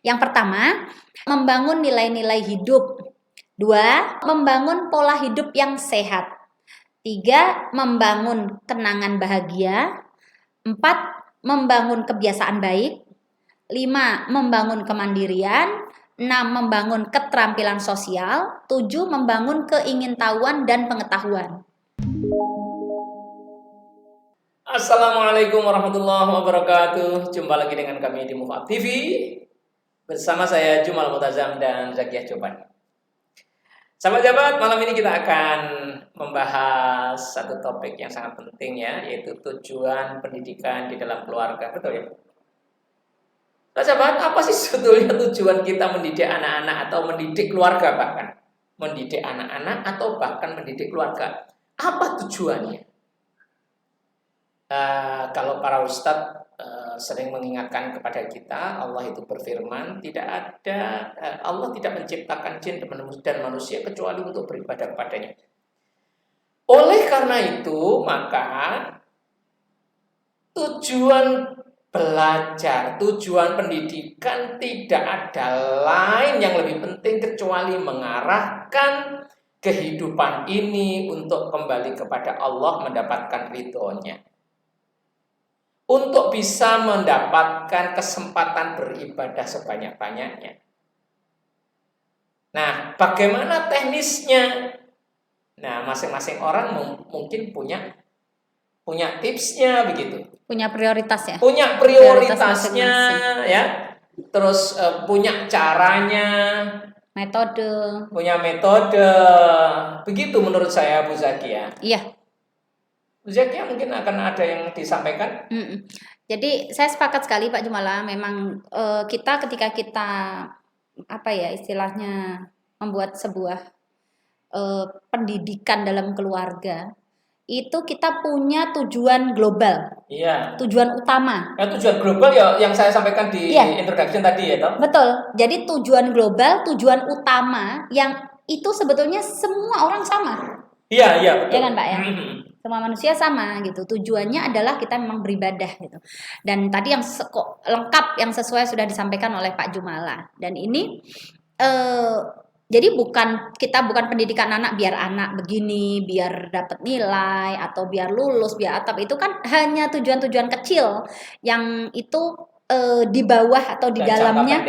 Yang pertama, membangun nilai-nilai hidup. 2, membangun pola hidup yang sehat. 3, membangun kenangan bahagia. 4, membangun kebiasaan baik. 5, membangun kemandirian. 6, membangun keterampilan sosial. 7, membangun keingintahuan dan pengetahuan. Assalamualaikum warahmatullahi wabarakatuh. Jumpa lagi dengan kami di Move Up TV bersama saya Jumal Mutazam dan Zakiah Coban. Sahabat-sahabat, malam ini kita akan membahas satu topik yang sangat penting ya, yaitu tujuan pendidikan di dalam keluarga. Betul ya? Nah, sahabat, apa sih sebetulnya tujuan kita mendidik anak-anak atau mendidik keluarga bahkan? Mendidik anak-anak atau bahkan mendidik keluarga. Apa tujuannya? Kalau para ustadz sering mengingatkan kepada kita, Allah itu berfirman, Allah tidak menciptakan jin dan manusia kecuali untuk beribadah kepadanya. Oleh karena itu, maka tujuan belajar, tujuan pendidikan tidak ada lain yang lebih penting kecuali mengarahkan kehidupan ini untuk kembali kepada Allah, mendapatkan ridhonya. Untuk bisa mendapatkan kesempatan beribadah sebanyak-banyaknya. Nah, bagaimana teknisnya? Nah, masing-masing orang mungkin punya tipsnya begitu. Punya prioritas ya? Punya prioritasnya ya. Terus punya caranya. Metode. Punya metode. Begitu menurut saya, Bu Zakiah. Iya. Bu Zakiah mungkin akan ada yang disampaikan. Jadi saya sepakat sekali Pak Jumala. Memang ketika kita istilahnya membuat sebuah pendidikan dalam keluarga, itu kita punya tujuan global. Iya. Tujuan utama. Ya, tujuan global ya yang saya sampaikan di introduction tadi ya, toh? Betul. Jadi tujuan global, tujuan utama yang itu sebetulnya semua orang sama. Iya, betul. Ya kan, Pak ya? Semua manusia sama gitu. Tujuannya adalah kita memang beribadah gitu. Dan tadi yang lengkap yang sesuai sudah disampaikan oleh Pak Jumala. Dan ini jadi kita bukan pendidikan anak biar anak begini, biar dapat nilai atau biar lulus, biar atap. Itu kan hanya tujuan-tujuan kecil yang itu di bawah atau di dalamnya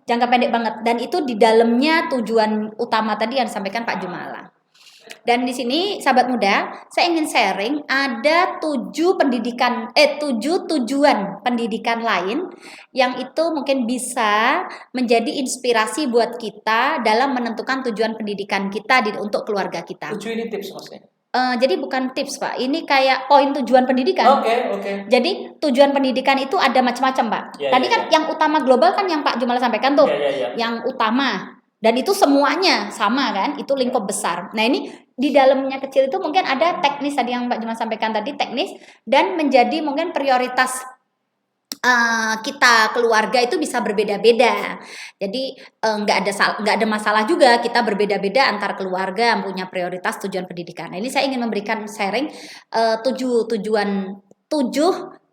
jangka pendek banget. Dan itu di dalamnya tujuan utama tadi yang disampaikan Pak Jumala. Dan di sini sahabat muda, saya ingin sharing ada 7 tujuan pendidikan lain yang itu mungkin bisa menjadi inspirasi buat kita dalam menentukan tujuan pendidikan kita untuk keluarga kita. 7 ini tips maksudnya? Jadi bukan tips Pak, ini kayak poin tujuan pendidikan. Oke. Jadi tujuan pendidikan itu ada macam-macam Pak. Tadi kan yang utama global kan yang Pak Jumala sampaikan tuh, yang utama. Dan itu semuanya sama kan, itu lingkup besar. Nah ini di dalamnya kecil itu mungkin ada teknis tadi yang Pak Jumala sampaikan tadi, teknis dan menjadi mungkin prioritas kita keluarga itu bisa berbeda-beda. Jadi nggak ada masalah juga kita berbeda-beda antar keluarga yang punya prioritas tujuan pendidikan. Nah, ini saya ingin memberikan sharing 7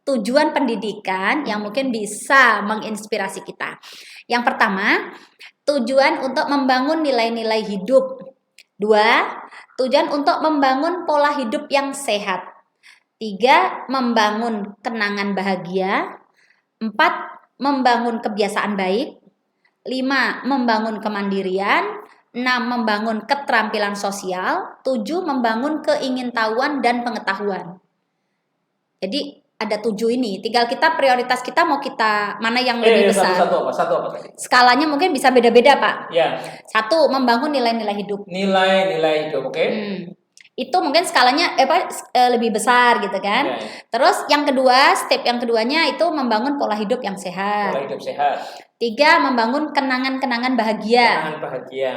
tujuan pendidikan yang mungkin bisa menginspirasi kita. Yang pertama, tujuan untuk membangun nilai-nilai hidup. 2, tujuan untuk membangun pola hidup yang sehat. 3, membangun kenangan bahagia. 4, membangun kebiasaan baik. 5, membangun kemandirian. 6, membangun keterampilan sosial. 7, membangun keingintahuan dan pengetahuan. Jadi ada 7 ini, tinggal kita prioritas kita mau kita mana yang lebih besar. Satu apa? Skalanya mungkin bisa beda-beda Pak. Ya. 1, membangun nilai-nilai hidup. Nilai-nilai hidup, oke. Itu mungkin skalanya lebih besar gitu kan. Terus yang kedua, step yang keduanya itu membangun pola hidup yang sehat. Pola hidup sehat. 3, membangun kenangan-kenangan bahagia. Kenangan bahagia.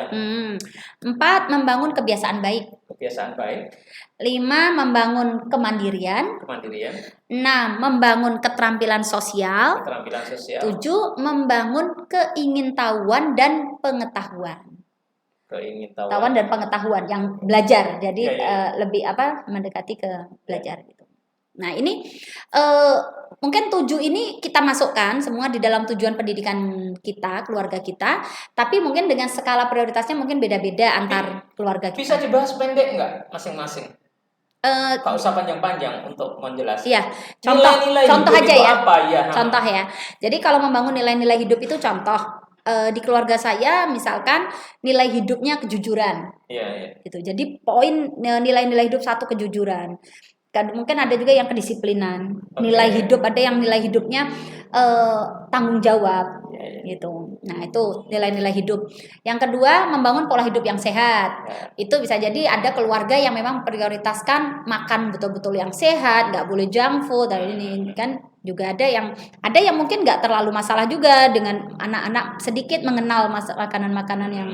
4, membangun kebiasaan baik. 5, membangun kemandirian. 6, membangun keterampilan sosial. 7, membangun keingintahuan dan pengetahuan. Keingintahuan dan pengetahuan yang belajar. Jadi lebih mendekati ke belajar gitu. Nah, ini mungkin 7 ini kita masukkan semua di dalam tujuan pendidikan kita, keluarga kita, tapi mungkin dengan skala prioritasnya mungkin beda-beda antar keluarga Bisa kita. dibahas pendek nggak masing-masing? Eh, Nggak usah panjang-panjang untuk menjelaskan. Iya, contoh Nilai-nilai contoh hidup aja itu ya. apa ya? Contoh ya. Jadi kalau membangun nilai-nilai hidup itu contoh di keluarga saya misalkan nilai hidupnya kejujuran Iya, iya. gitu. Jadi poin nilai-nilai hidup satu kejujuran. Mungkin ada juga yang kedisiplinan. Nilai Oke. hidup ada yang nilai hidupnya tanggung jawab Iya, iya. gitu. Nah, itu nilai-nilai hidup. Yang kedua, membangun pola hidup yang sehat. Ya. Itu bisa jadi ada keluarga yang memang prioritaskan makan betul-betul yang sehat, nggak boleh junk food dan ini kan juga ada yang mungkin nggak terlalu masalah juga dengan anak-anak sedikit mengenal makanan-makanan yang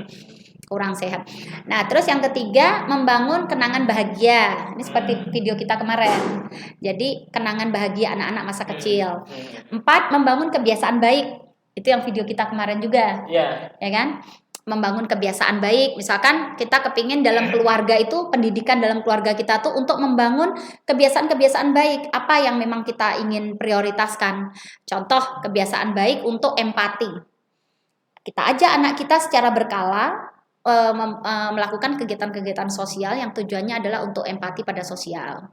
kurang sehat. Nah, terus yang ketiga, membangun kenangan bahagia. Ini seperti video kita kemarin. Jadi, kenangan bahagia anak-anak masa kecil. 4, membangun kebiasaan baik. Itu yang video kita kemarin juga. Iya. Ya kan? Membangun kebiasaan baik. Misalkan kita kepingin dalam keluarga itu, pendidikan dalam keluarga kita tuh untuk membangun kebiasaan-kebiasaan baik. Apa yang memang kita ingin prioritaskan. Contoh, kebiasaan baik untuk empati. Kita ajak anak kita secara berkala melakukan kegiatan-kegiatan sosial yang tujuannya adalah untuk empati pada sosial,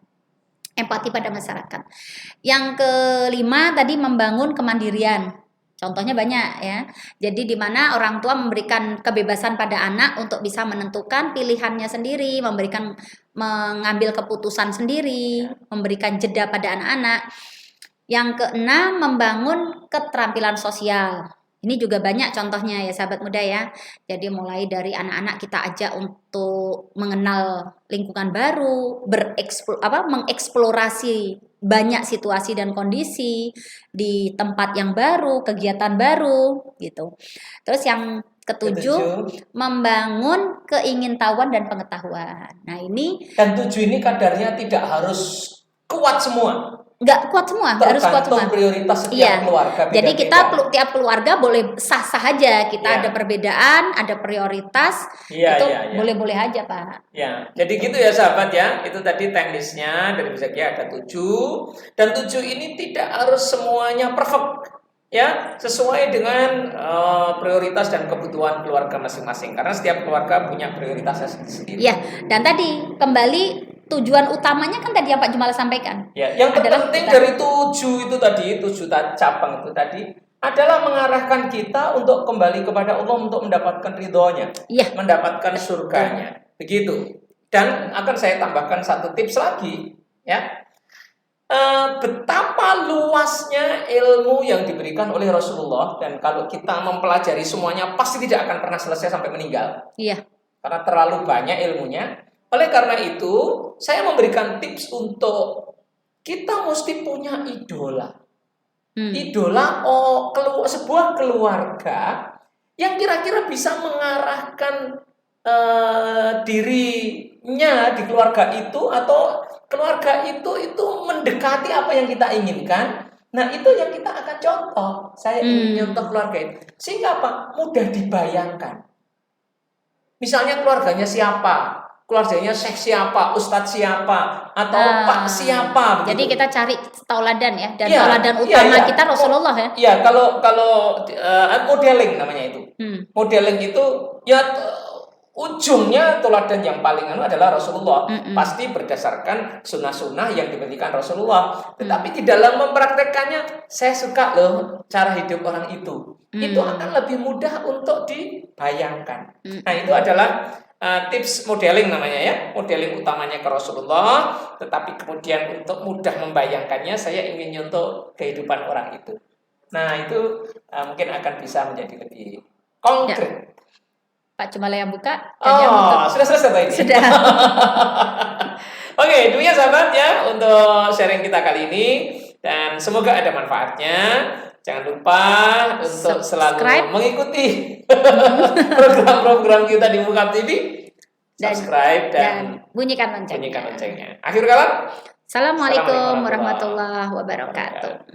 empati pada masyarakat. Yang kelima tadi membangun kemandirian. Contohnya banyak ya. Jadi di mana orang tua memberikan kebebasan pada anak untuk bisa menentukan pilihannya sendiri, mengambil keputusan sendiri, memberikan jeda pada anak-anak. Yang keenam, membangun keterampilan sosial. Ini juga banyak contohnya ya sahabat muda ya. Jadi mulai dari anak-anak kita ajak untuk mengenal lingkungan baru, mengeksplorasi banyak situasi dan kondisi di tempat yang baru, kegiatan baru gitu. Terus yang ketujuh, membangun keingintahuan dan pengetahuan. Nah, ini Dan 7 ini kadarnya tidak harus kuat semua. nggak kuat semua, nggak harus kuat semua. Tergantung prioritas setiap Iya. keluarga. Jadi beda-beda. kita tiap keluarga boleh sah-sah aja. Kita Iya. ada perbedaan, ada prioritas. Iya, itu iya, iya. boleh-boleh aja, Pak. Ya, jadi gitu ya sahabat ya. Itu tadi teknisnya dari Zakia ada 7. Dan 7 ini tidak harus semuanya perfect. Ya, sesuai dengan prioritas dan kebutuhan keluarga masing-masing. Karena setiap keluarga punya prioritasnya sendiri. Iya, dan tadi kembali tujuan utamanya kan tadi yang Pak Jumal sampaikan. Ya, yang Adalah terpenting kita- dari 7 itu tadi, 7 cabang itu tadi adalah mengarahkan kita untuk kembali kepada Allah untuk mendapatkan ridhonya, Iya. mendapatkan surganya. Begitu. Dan akan saya tambahkan satu tips lagi, ya. Betapa luasnya ilmu yang diberikan oleh Rasulullah, dan kalau kita mempelajari semuanya pasti tidak akan pernah selesai sampai meninggal. Iya. Karena terlalu banyak ilmunya. Oleh karena itu, saya memberikan tips untuk kita mesti punya idola. Idola sebuah keluarga yang kira-kira bisa mengarahkan dirinya di keluarga itu, atau keluarga itu mendekati apa yang kita inginkan. Nah, itu yang kita akan contoh. Saya ingin contoh keluarga itu. Sehingga apa? Mudah dibayangkan. Misalnya keluarganya siapa? Keluarganya Syekh siapa? Ustadz siapa? Atau Pak siapa? Jadi begitu. kita cari tauladan ya. Dan Iya, tauladan iya, utama iya. kita Rasulullah ya. Iya, kalau modeling namanya itu. Modeling itu ya ujungnya teladan yang paling adalah Rasulullah. Pasti berdasarkan sunnah-sunnah yang diberikan Rasulullah. Tetapi di dalam mempraktekannya, saya suka loh cara hidup orang itu. Itu akan lebih mudah untuk dibayangkan. Nah, itu adalah tips modeling namanya ya. Modeling utamanya ke Rasulullah. Tetapi kemudian untuk mudah membayangkannya, saya ingin nyontoh kehidupan orang itu. Nah, itu mungkin akan bisa menjadi lebih konkret. Ya. Pak Jumal yang buka. Sudah selesai Pak ini? Sudah. Oke, demikian sahabat ya untuk sharing kita kali ini, dan semoga ada manfaatnya. Jangan lupa untuk selalu mengikuti program-program kita di Mukab TV. Subscribe dan bunyikan loncengnya. Akhir kata, Assalamualaikum warahmatullahi wabarakatuh.